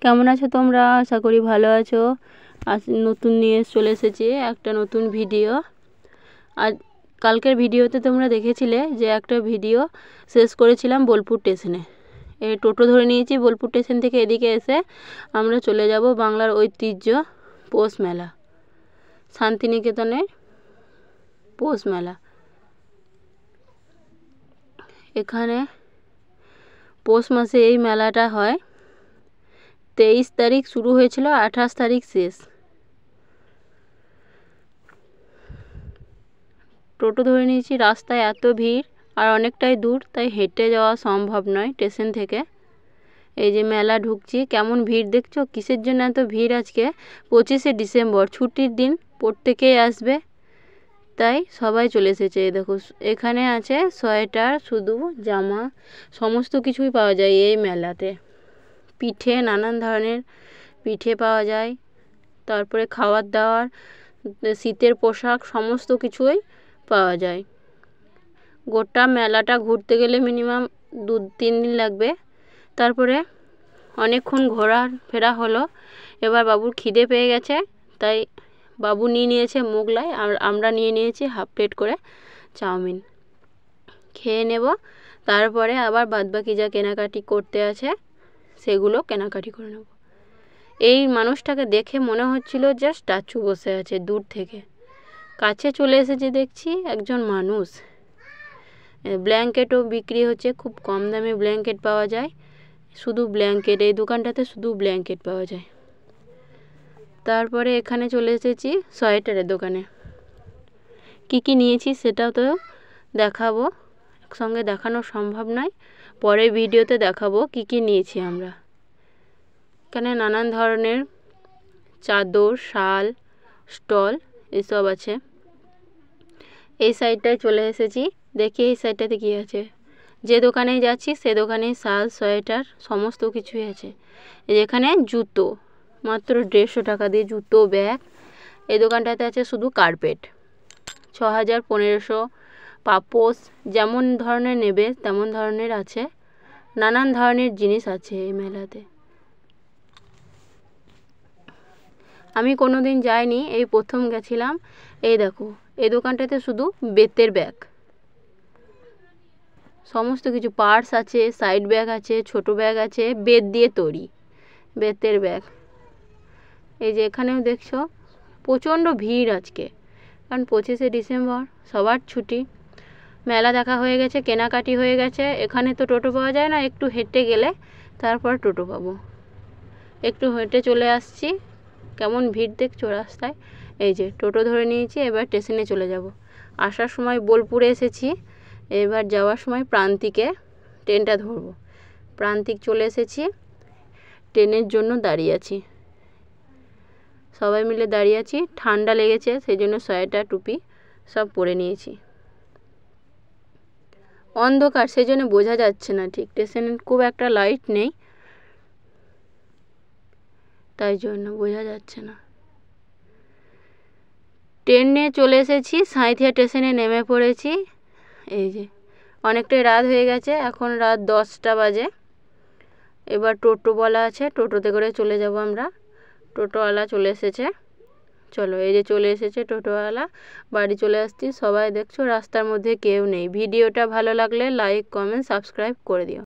কেমন আছো তোমরা? আশা করি ভালো আছো। আজ নতুন নিয়ে চলে এসেছি একটা নতুন ভিডিও। আর কালকের ভিডিওতে তোমরা দেখেছিলে যে একটা ভিডিও শেষ করেছিলাম বোলপুর স্টেশনে। এই টোটো ধরে নিয়েছি বোলপুর স্টেশন থেকে, এদিকে এসে আমরা চলে যাব বাংলার ঐতিহ্য পৌষ মেলা, শান্তিনিকেতনে পৌষ মেলা। এখানে পৌষ মাসে এই মেলাটা হয়। 23 তারিখ শুরু হয়েছিল, 28 তারিখ শেষ। টোটো ধরে নিয়েছি, রাস্তায় এত ভিড় আর অনেকটাই দূর, তাই হেঁটে যাওয়া সম্ভব নয় স্টেশন থেকে। এই যে মেলা ঢুকছি, কেমন ভিড় দেখছো? কিসের জন্য এত ভিড় আজকে? 25শে ডিসেম্বর, ছুটির দিন, প্রত্যেকেই আসবে, তাই সবাই চলে এসেছে। এই দেখো, এখানে আছে সোয়েটার, শুধু জামা, সমস্ত কিছুই পাওয়া যায় এই মেলাতে। পিঠে, নানান ধরনের পিঠে পাওয়া যায়, তারপরে খাবার দাবার, শীতের পোশাক, সমস্ত কিছুই পাওয়া যায়। গোটা মেলাটা ঘুরতে গেলে মিনিমাম 2-3 দিন লাগবে। তারপরে অনেকক্ষণ ঘোরা ফেরা হলো। এবার বাবুর খিদে পেয়ে গেছে, তাই বাবু নিয়ে নিয়েছে মোগলাই, আর আমরা নিয়ে নিয়েছি হাফ প্লেট করে চাউমিন। খেয়ে নেব, তারপরে আবার বাদবাকি যা কেনাকাটি করতে আছে সেগুলো কেনাকাটি করে নেব। এই মানুষটাকে দেখে মনে হচ্ছিল যে স্ট্যাচু বসে আছে দূর থেকে। কাছে চলে এসেছে, দেখছি একজন মানুষ। ব্ল্যাঙ্কেটও বিক্রি হচ্ছে, খুব কম দামে ব্ল্যাঙ্কেট পাওয়া যায়। শুধু ব্ল্যাঙ্কেট, এই দোকানটাতে শুধু ব্ল্যাঙ্কেট পাওয়া যায়। তারপরে এখানে চলে এসেছি সোয়েটারের দোকানে। কি নিয়েছি সেটাও তো দেখাবো, একসঙ্গে দেখানো সম্ভব নয়, পরের ভিডিওতে দেখাবো কি নিয়েছি আমরা। এখানে নানান ধরনের চাদর, শাল, স্টল এসব আছে। এই সাইডটায় চলে এসেছি, দেখি এই সাইডটাতে কী আছে। যে দোকানে যাচ্ছি সে দোকানে শাল, সোয়েটার সমস্ত কিছুই আছে। এখানে জুতো, মাত্র 150 টাকা দিয়ে জুতো, ব্যাগ। এই দোকানটাতে আছে শুধু কার্পেট, 6000, 1500, পাপোশ, যেমন ধরনের নেবে তেমন ধরনের আছে। নানান ধরনের জিনিস আছে এই মেলাতে। আমি কোনো দিন যাইনি, এই প্রথম গেছিলাম। এই দেখো, এই দোকানটাতে শুধু বেতের ব্যাগ, সমস্ত কিছু, পার্স আছে, সাইড ব্যাগ আছে, ছোট ব্যাগ আছে, বেত দিয়ে তৈরি বেতের ব্যাগ। এই যে এখানেও দেখছো প্রচণ্ড ভিড় আজকে, কারণ 25শে ডিসেম্বর, সবার ছুটি। মেলা দেখা হয়ে গেছে, কেনাকাটি হয়ে গেছে। এখানে তো টোটো পাওয়া যায় না, একটু হেঁটে গেলে তারপর টোটো পাবো। একটু হেঁটে চলে আসছি, কেমন ভিড় দেখছো রাস্তায়। এই যে টোটো ধরে নিয়েছি, এবার স্টেশনে চলে যাব। আসার সময় বোলপুরে এসেছি, এবার যাওয়ার সময় প্রান্তিকে ট্রেনটা ধরবো। প্রান্তিক চলে এসেছি, ট্রেনের জন্য দাঁড়িয়ে আছি, সবাই মিলে দাঁড়িয়ে আছি। ঠান্ডা লেগেছে, সেই জন্য সোয়েটার, টুপি সব পরে নিয়েছি। অন্ধকার, সেই জন্য বোঝা যাচ্ছে না ঠিক, স্টেশনে খুব একটা লাইট নেই, তাই জন্য বোঝা যাচ্ছে না। ট্রেনে চলে এসেছি, সাঁইথিয়া স্টেশনে নেমে পড়েছি। এই যে অনেকটাই রাত হয়ে গেছে, এখন রাত 10টা বাজে। এবার টোটোওয়ালা আছে, টোটোতে করে চলে যাব আমরা। টোটোওয়ালা চলে এসেছে, চলো। এই যে চলে এসেছে টোটোওয়ালা, বাড়ি চলে আসছি। সবাই দেখছো রাস্তার মধ্যে কেউ নেই। ভিডিওটা ভালো লাগলে লাইক, কমেন্ট, সাবস্ক্রাইব করে দিও।